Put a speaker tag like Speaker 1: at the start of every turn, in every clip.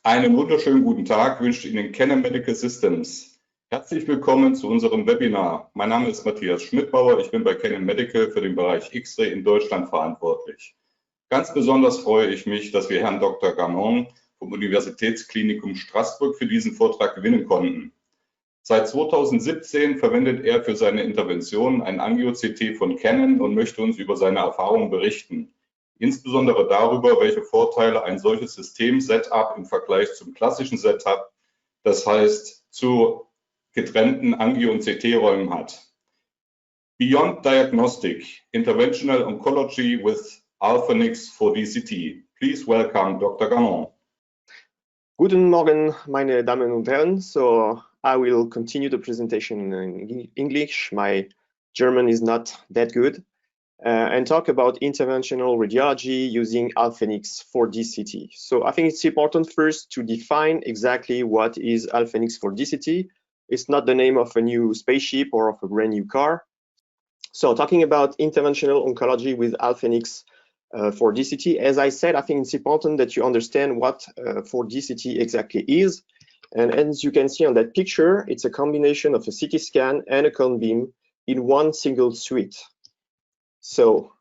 Speaker 1: Einen wunderschönen guten Tag wünscht Ihnen Canon Medical Systems. Herzlich willkommen zu unserem Webinar. Mein Name ist Matthias Schmidbauer. Ich bin bei Canon Medical für den Bereich X-Ray in Deutschland verantwortlich. Ganz besonders freue ich mich, dass wir Herrn Dr. Garnon vom Universitätsklinikum Straßburg für diesen Vortrag gewinnen konnten. Seit 2017 verwendet er für seine Interventionen ein Angio-CT von Canon und möchte uns über seine Erfahrungen berichten. Insbesondere darüber, welche Vorteile ein solches System-Setup im Vergleich zum klassischen Setup, das heißt zu getrennten Angio- und CT-Räumen hat. Beyond Diagnostic, Interventional Oncology with Alphenix 4D-CT. Please welcome Dr. Garnon.
Speaker 2: Guten Morgen, meine Damen und Herren. So I will continue the presentation in English. My German is not that good. And talk about interventional radiology using Alphenix 4D-CT. So I think it's important first to define exactly what is Alphenix 4D-CT. It's not the name of a new spaceship or of a brand new car. So talking about interventional oncology with Alphenix 4D-CT, as I said, I think it's important that you understand what 4D-CT exactly is. And as you can see on that picture, it's a combination of a CT scan and a cone beam in one single suite. So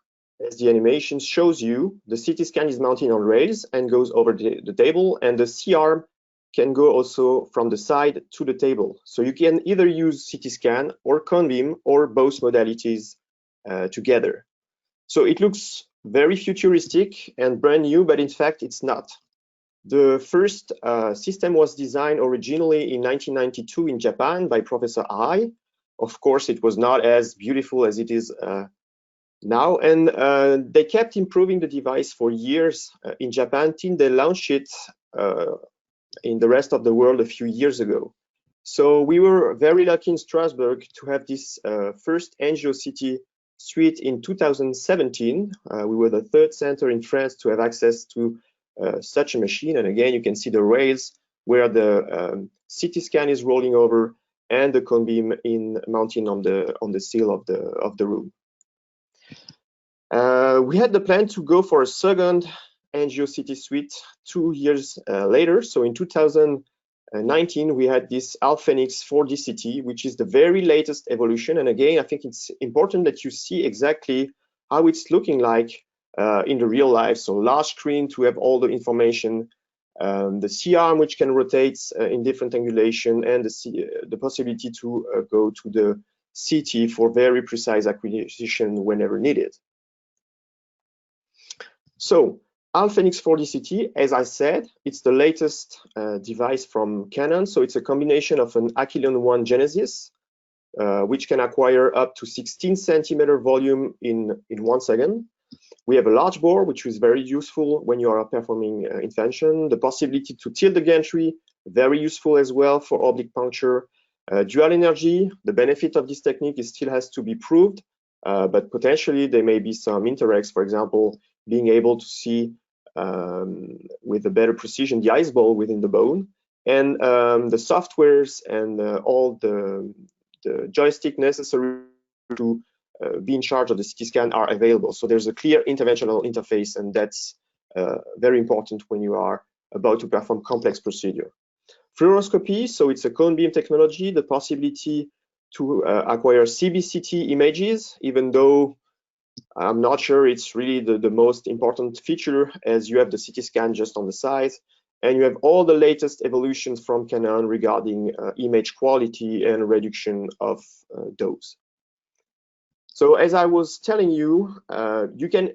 Speaker 2: as the animation shows you, the CT scan is mounted on rails and goes over the table, and the C-arm can go also from the side to the table. So you can either use CT scan or cone beam or both modalities together. So it looks very futuristic and brand new, but in fact it's not. The first system was designed originally in 1992 in Japan by Professor Arai. Of course, it was not as beautiful as it is now, and they kept improving the device for years in Japan till they launched it in the rest of the world a few years ago. So we were very lucky in Strasbourg to have this first angio-CT suite in 2017. We were the third center in France to have access to such a machine, and again you can see the rails where the CT scan is rolling over and the cone beam mounting on the seal of the room. We had the plan to go for a second angio-CT suite 2 years later. So in 2019, we had this Alphenix 4D-CT, which is the very latest evolution. And again, I think it's important that you see exactly how it's looking like in the real life. So large screen to have all the information, the C-arm which can rotate in different angulation, and the possibility to go to the CT for very precise acquisition whenever needed. So Alphenix 4D-CT, as I said, it's the latest device from Canon. So it's a combination of an Achillion 1 Genesis, which can acquire up to 16 centimeter volume in 1 second. We have a large bore, which is very useful when you are performing intervention. The possibility to tilt the gantry, very useful as well for oblique puncture. Dual energy, the benefit of this technique still has to be proved, but potentially there may be some interacts, for example, being able to see with a better precision the ice ball within the bone, and the softwares and all the joystick necessary to be in charge of the CT scan are available. So there's a clear interventional interface, and that's very important when you are about to perform complex procedure. Fluoroscopy, so it's a cone beam technology, the possibility to acquire CBCT images, even though I'm not sure it's really the most important feature, as you have the CT scan just on the side, and you have all the latest evolutions from Canon regarding image quality and reduction of dose. So as I was telling you, you can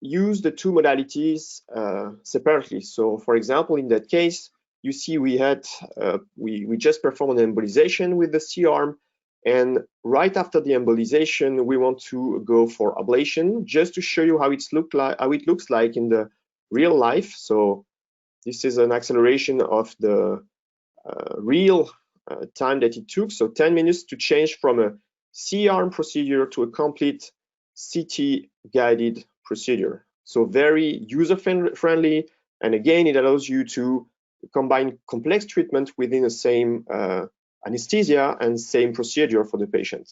Speaker 2: use the two modalities separately. So for example, in that case, you see we had we just performed an embolization with the C-arm, and right after the embolization, we want to go for ablation, just to show you how it looks like in the real life. So this is an acceleration of the real time that it took. So 10 minutes to change from a C-arm procedure to a complete CT guided procedure. So very user-friendly, and again, it allows you to combine complex treatment within the same anesthesia and same procedure for the patient.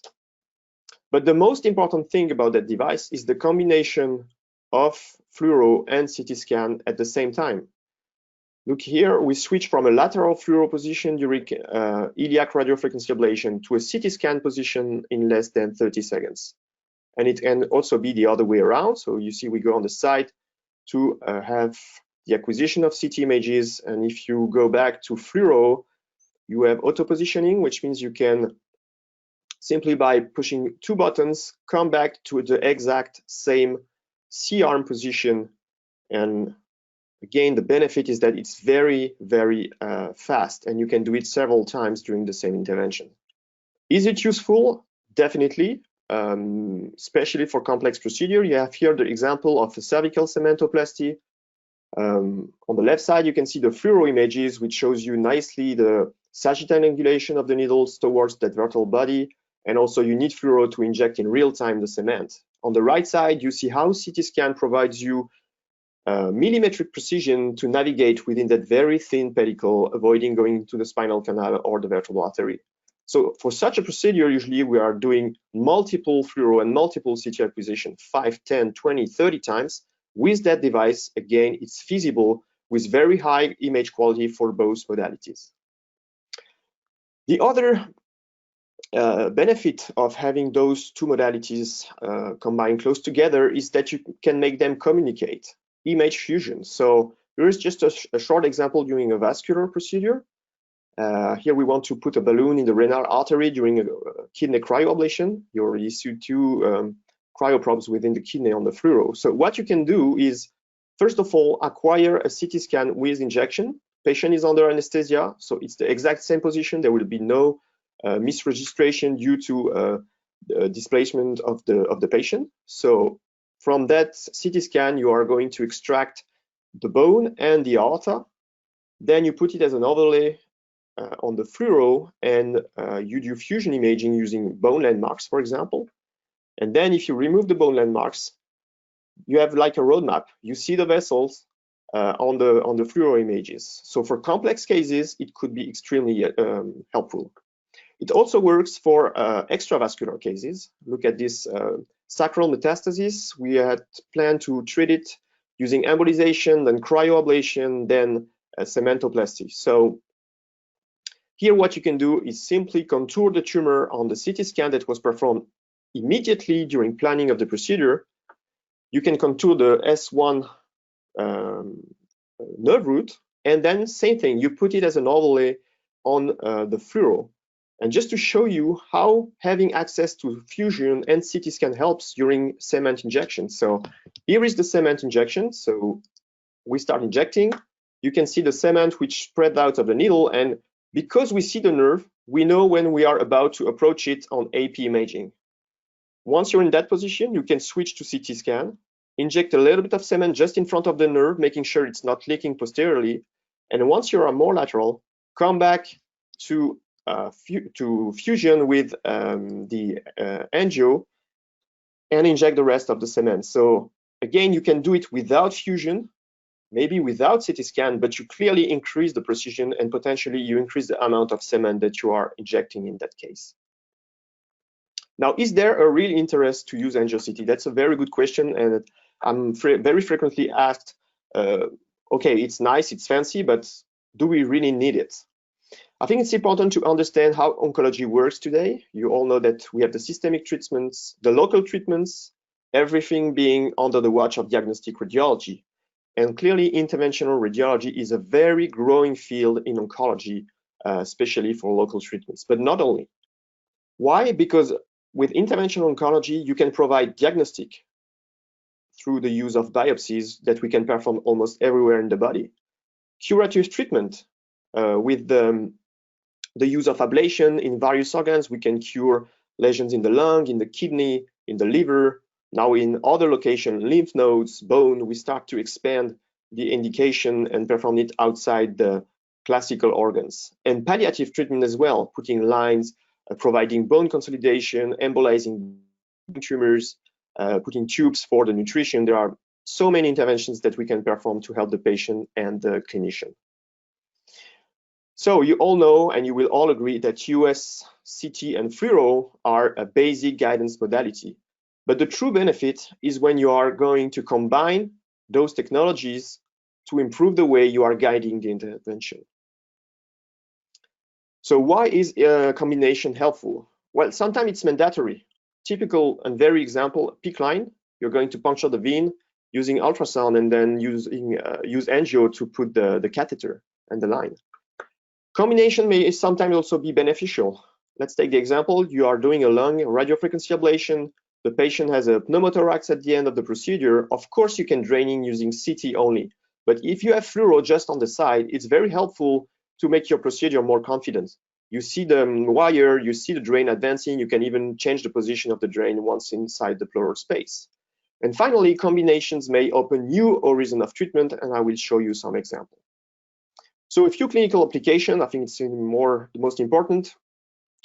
Speaker 2: But the most important thing about that device is the combination of fluoro and CT scan at the same time. Look here, we switch from a lateral fluoro position during iliac radiofrequency ablation to a CT scan position in less than 30 seconds. And it can also be the other way around. So you see we go on the side to have the acquisition of CT images. And if you go back to fluoro, you have auto positioning, which means you can simply by pushing 2 buttons, come back to the exact same C-arm position. And again, the benefit is that it's very, very fast, and you can do it several times during the same intervention. Is it useful? Definitely, especially for complex procedure. You have here the example of a cervical cementoplasty. On the left side, you can see the fluoro images, which shows you nicely the sagittal angulation of the needles towards that vertebral body, and also you need fluoro to inject in real time the cement. On the right side, you see how CT scan provides you millimetric precision to navigate within that very thin pedicle, avoiding going to the spinal canal or the vertebral artery. So for such a procedure, usually we are doing multiple fluoro and multiple CT acquisition, 5, 10, 20, 30 times. With that device, again, it's feasible with very high image quality for both modalities. The other benefit of having those two modalities combined close together is that you can make them communicate. Image fusion. So here is just a short example during a vascular procedure. Here we want to put a balloon in the renal artery during a kidney cryo ablation. You already see 2 cryoprobes within the kidney on the fluoro. So what you can do is, first of all, acquire a CT scan with injection. Patient is under anesthesia, so it's the exact same position. There will be no misregistration due to displacement of the patient. So from that CT scan, you are going to extract the bone and the aorta. Then you put it as an overlay on the fluoro, and you do fusion imaging using bone landmarks, for example. And then if you remove the bone landmarks, you have like a roadmap. You see the vessels on the fluoro images. So for complex cases, it could be extremely helpful. It also works for extravascular cases. Look at this sacral metastasis. We had planned to treat it using embolization, then cryo ablation, then cementoplasty. So here what you can do is simply contour the tumor on the CT scan that was performed immediately during planning of the procedure. You can contour the S1 nerve root, and then same thing, you put it as an overlay on the fluoro. And just to show you how having access to fusion and CT scan helps during cement injection. So here is the cement injection. So we start injecting. You can see the cement which spread out of the needle, and because we see the nerve, we know when we are about to approach it on AP imaging. Once you're in that position, you can switch to CT scan, inject a little bit of cement just in front of the nerve, making sure it's not leaking posteriorly. And once you're more lateral, come back to fusion with the angio and inject the rest of the cement. So again, you can do it without fusion, maybe without CT scan, but you clearly increase the precision and potentially you increase the amount of cement that you are injecting in that case. Now, is there a real interest to use angio-CT? That's a very good question, and I'm very frequently asked, okay, it's nice, it's fancy, but do we really need it? I think it's important to understand how oncology works today. You all know that we have the systemic treatments, the local treatments, everything being under the watch of diagnostic radiology. And clearly, interventional radiology is a very growing field in oncology, especially for local treatments, but not only. Why? Because with interventional oncology, you can provide diagnostic through the use of biopsies that we can perform almost everywhere in the body. Curative treatment with the use of ablation in various organs, we can cure lesions in the lung, in the kidney, in the liver. Now in other locations, lymph nodes, bone, we start to expand the indication and perform it outside the classical organs. And palliative treatment as well, putting lines, providing bone consolidation, embolizing tumors, putting tubes for the nutrition. There are so many interventions that we can perform to help the patient and the clinician. So you all know, and you will all agree that US, CT, and fluoro are a basic guidance modality. But the true benefit is when you are going to combine those technologies to improve the way you are guiding the intervention. So why is a combination helpful? Well, sometimes it's mandatory. Typical and very example, PICC line, you're going to puncture the vein using ultrasound and then use angio to put the catheter and the line. Combination may sometimes also be beneficial. Let's take the example, you are doing a lung radiofrequency ablation, the patient has a pneumothorax at the end of the procedure. Of course, you can drain in using CT only, but if you have fluoro just on the side, it's very helpful to make your procedure more confident. You see the wire, you see the drain advancing, you can even change the position of the drain once inside the pleural space. And finally, combinations may open new horizon of treatment, and I will show you some examples. So a few clinical applications, I think it's the most important.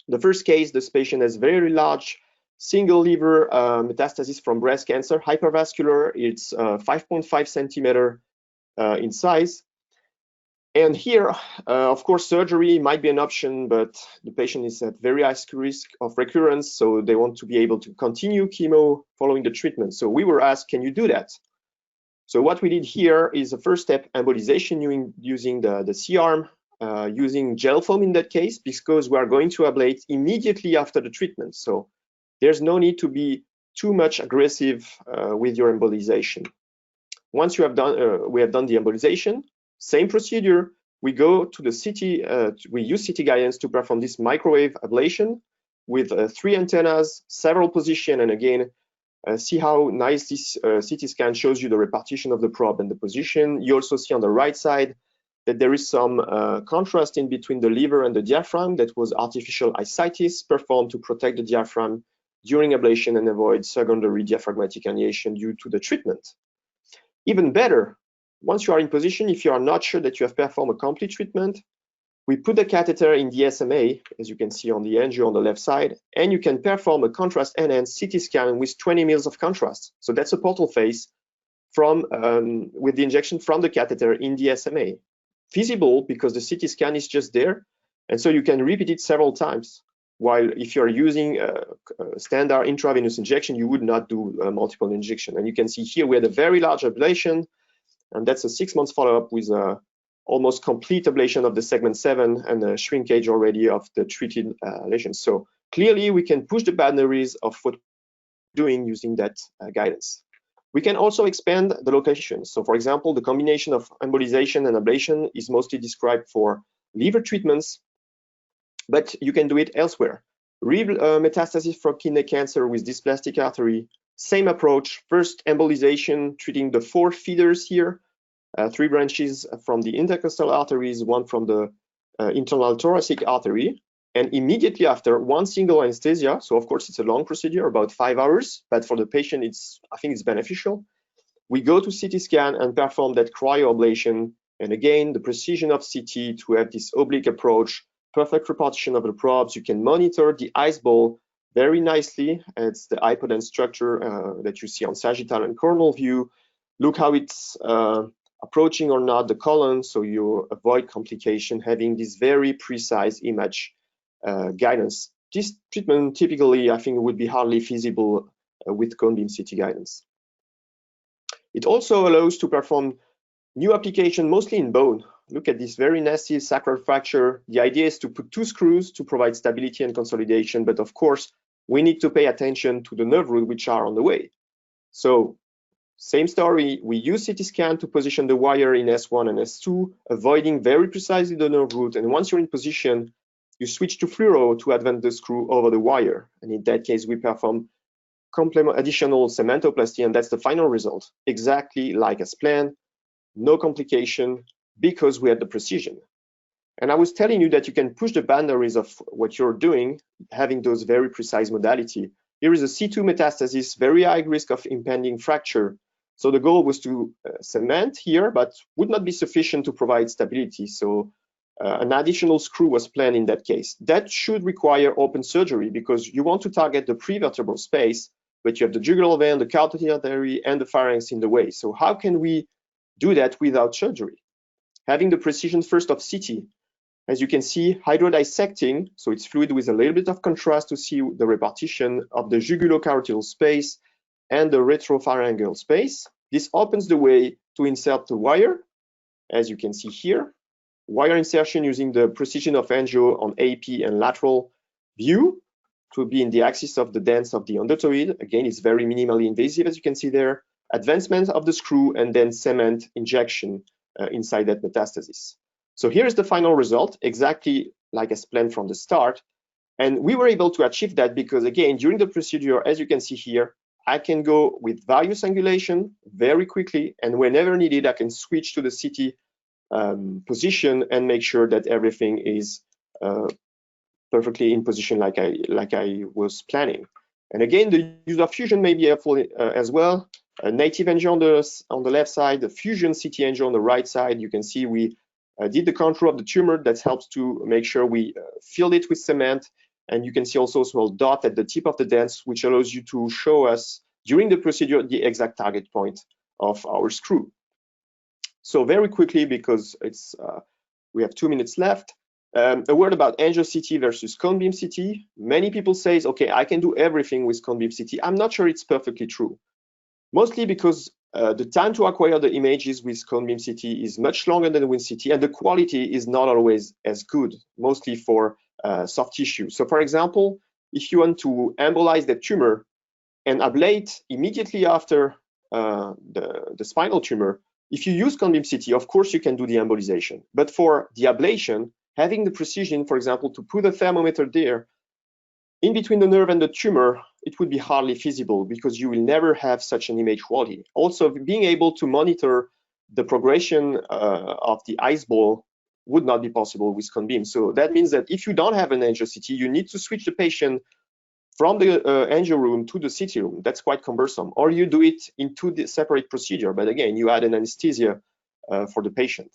Speaker 2: The first case, this patient has very large single liver metastasis from breast cancer, hypervascular, it's 5.5 centimeter in size. And here, of course, surgery might be an option, but the patient is at very high risk of recurrence, so they want to be able to continue chemo following the treatment. So we were asked, can you do that? So what we did here is the first step, embolization using the C-arm, using gel foam in that case, because we are going to ablate immediately after the treatment. So there's no need to be too much aggressive with your embolization. Once you have done, we have done the embolization, same procedure, we go to the CT, we use CT guidance to perform this microwave ablation with 3 antennas, several positions, and again, see how nice this CT scan shows you the repartition of the probe and the position. You also see on the right side that there is some contrast in between the liver and the diaphragm. That was artificial ascites performed to protect the diaphragm during ablation and avoid secondary diaphragmatic herniation due to the treatment. Even better, once you are in position, if you are not sure that you have performed a complete treatment, we put the catheter in the SMA, as you can see on the angio on the left side, and you can perform a contrast-enhanced CT scan with 20 mils of contrast. So that's a portal phase from with the injection from the catheter in the SMA. Feasible because the CT scan is just there, and so you can repeat it several times. While if you're using a standard intravenous injection, you would not do multiple injection. And you can see here we had a very large ablation, and that's a 6 months follow-up with almost complete ablation of the segment 7 and a shrinkage already of the treated lesions. So clearly we can push the boundaries of what we're doing using that guidance. We can also expand the location. So for example, the combination of embolization and ablation is mostly described for liver treatments, but you can do it elsewhere. Real metastasis from kidney cancer with dysplastic artery, same approach. First embolization, treating the 4 feeders here, 3 branches from the intercostal arteries, 1 from the internal thoracic artery, and immediately after 1 single anesthesia. So of course it's a long procedure, about 5 hours, but for the patient I think it's beneficial. We go to CT scan and perform that cryo ablation, and again the precision of CT to have this oblique approach, perfect repartition of the probes. You can monitor the ice ball very nicely. It's the hypodense structure that you see on sagittal and coronal view. Look how it's approaching or not the colon, so you avoid complication, having this very precise image guidance. This treatment typically, I think, would be hardly feasible with cone beam CT guidance. It also allows to perform new application, mostly in bone. Look at this very nasty sacral fracture. The idea is to put 2 screws to provide stability and consolidation, but of course, we need to pay attention to the nerve root which are on the way. So same story, we use CT scan to position the wire in S1 and S2, avoiding very precisely the nerve root. And once you're in position, you switch to fluoro to advance the screw over the wire. And in that case, we perform additional cementoplasty, and that's the final result, exactly like as planned, no complication, because we had the precision. And I was telling you that you can push the boundaries of what you're doing, having those very precise modality. Here is a C2 metastasis, very high risk of impending fracture. So the goal was to cement here, but would not be sufficient to provide stability. So an additional screw was planned in that case. That should require open surgery because you want to target the prevertebral space, but you have the jugular vein, the carotid artery, and the pharynx in the way. So how can we do that without surgery? Having the precision first of CT. As you can see, hydrodissecting, so it's fluid with a little bit of contrast to see the repartition of the jugulocarotidal space and the retropharyngeal space. This opens the way to insert the wire as you can see here. Wire insertion using the precision of angio on AP and lateral view to be in the axis of the dents of the endotoid. Again, it's very minimally invasive, as you can see there. Advancement of the screw and then cement injection inside that metastasis. So here is the final result, exactly like as planned from the start. And we were able to achieve that because, again, during the procedure, as you can see here, I can go with various angulation very quickly, and whenever needed, I can switch to the CT position and make sure that everything is perfectly in position like I was planning. And again, the use of fusion may be helpful as well. A native angio on the left side, the fusion CT angio on the right side. You can see we did the contour of the tumor. That helps to make sure we fill it with cement. And you can see also a small dot at the tip of the dents, which allows you to show us during the procedure the exact target point of our screw. So very quickly, because it's we have 2 minutes left, a word about angio CT versus cone beam CT. Many people say, okay, I can do everything with cone beam CT. I'm not sure it's perfectly true, mostly because the time to acquire the images with cone beam CT is much longer than with CT, and the quality is not always as good, mostly for soft tissue. So for example, if you want to embolize the tumor and ablate immediately after the spinal tumor, if you use cone beam CT, of course you can do the embolization. But for the ablation, having the precision, for example, to put a thermometer there in between the nerve and the tumor, it would be hardly feasible because you will never have such an image quality. Also, being able to monitor the progression of the ice ball would not be possible with cone beam. So that means that if you don't have an angio CT, you need to switch the patient from the angio room to the CT room. That's quite cumbersome. Or you do it in 2 separate procedures, but again, you add an anesthesia for the patient.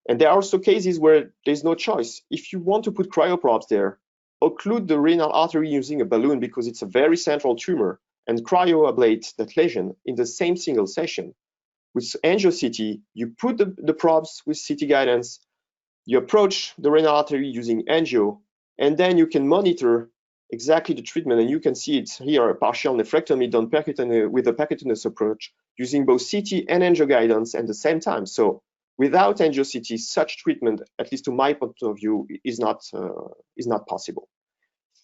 Speaker 2: And there are also cases where there's no choice. If you want to put cryoprobes there, occlude the renal artery using a balloon because it's a very central tumor, and cryo ablate that lesion in the same single session. With angio CT, you put the probes with CT guidance, you approach the renal artery using angio, and then you can monitor exactly the treatment. And you can see it here, a partial nephrectomy done with a percutaneous approach using both CT and angio guidance at the same time. So without angio CT, such treatment, at least to my point of view, is not possible.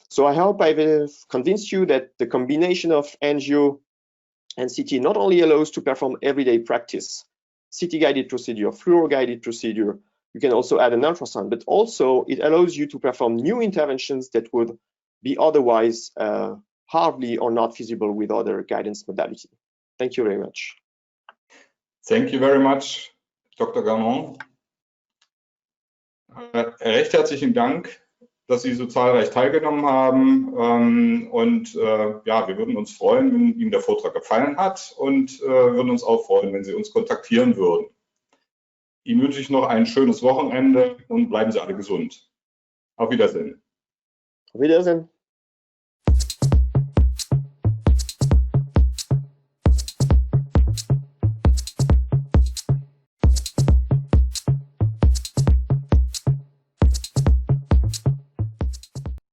Speaker 2: So I hope I've convinced you that the combination of angio and CT not only allows to perform everyday practice, CT-guided procedure, fluoro-guided procedure, you can also add an ultrasound, but also it allows you to perform new interventions that would be otherwise hardly or not feasible with other guidance modality. Thank you very much.
Speaker 1: Thank you very much, Dr. Garnon. Recht herzlichen Dank, dass Sie so zahlreich teilgenommen haben. Ja, wir würden uns freuen, wenn Ihnen der Vortrag gefallen hat, und würden uns auch freuen, wenn Sie uns kontaktieren würden. Ihnen wünsche ich noch ein schönes Wochenende und bleiben Sie alle gesund. Auf Wiedersehen.
Speaker 2: Auf Wiedersehen.